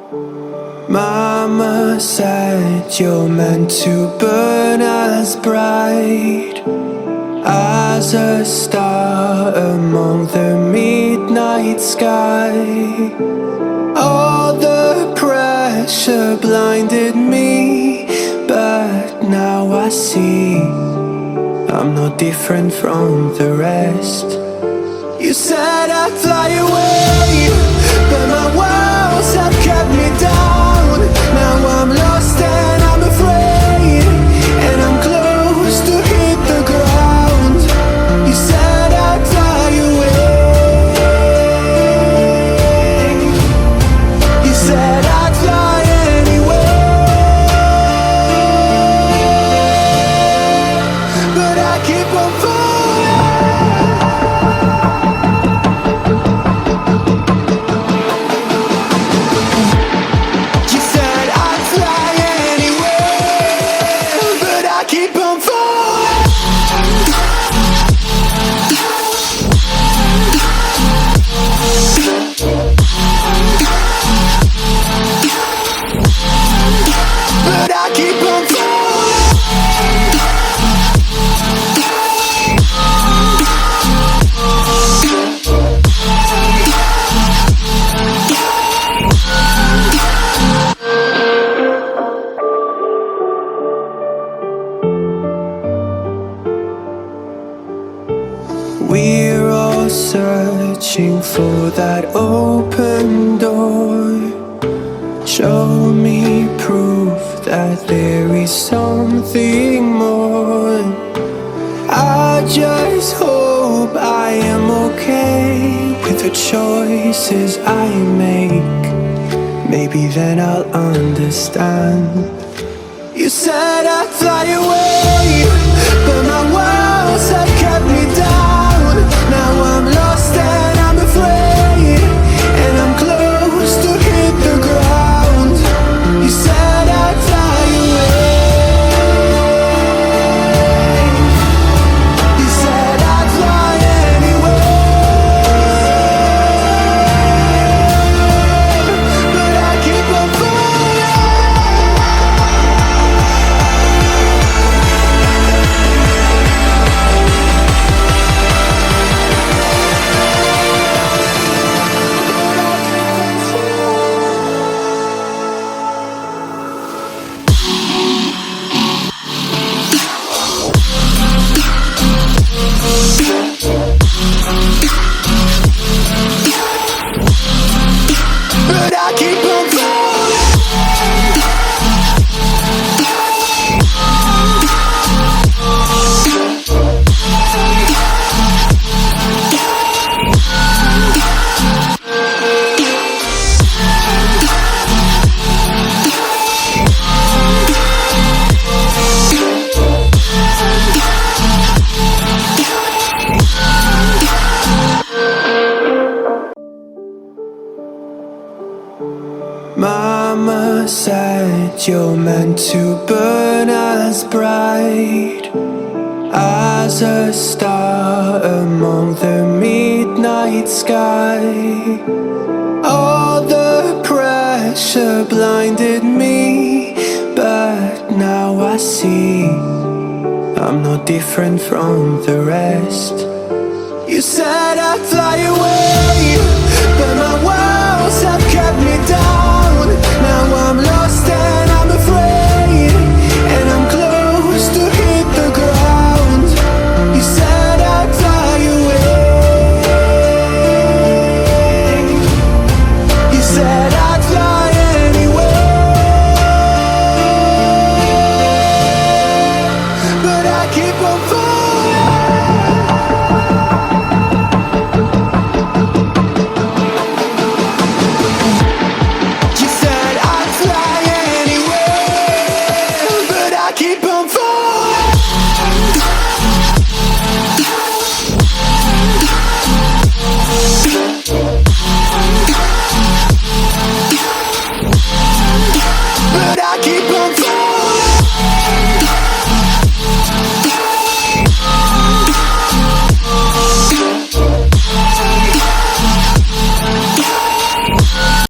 Mama said you're meant to burn as bright as a star among the midnight sky. All the pressure blinded me, but now I see I'm not different from the rest. You said I'd fly away, but my walls have kept me down. Now I'm lost and I'm afraid, and I'm close to hit the ground. You said I'd fly away. You said I'd fly anyway, but I keep on falling. You said I'd fly anyway, but I keep on falling. But I keep on falling. We're all searching for that open door. Show me proof that there is something more. I just hope I am okay with the choices I make. Maybe then I'll understand. You said I'd fly away, but my walls have kept me down. Now I'm lost and I'm afraid, and I'm close to hit the ground. You said I'd fly away. You said I'd fly anyway, but I keep on falling. But I keep on falling. Mama said you're meant to burn as bright as a star among the midnight sky. All the pressure blinded me, but now I see I'm not different from the rest. You said I'd fly away,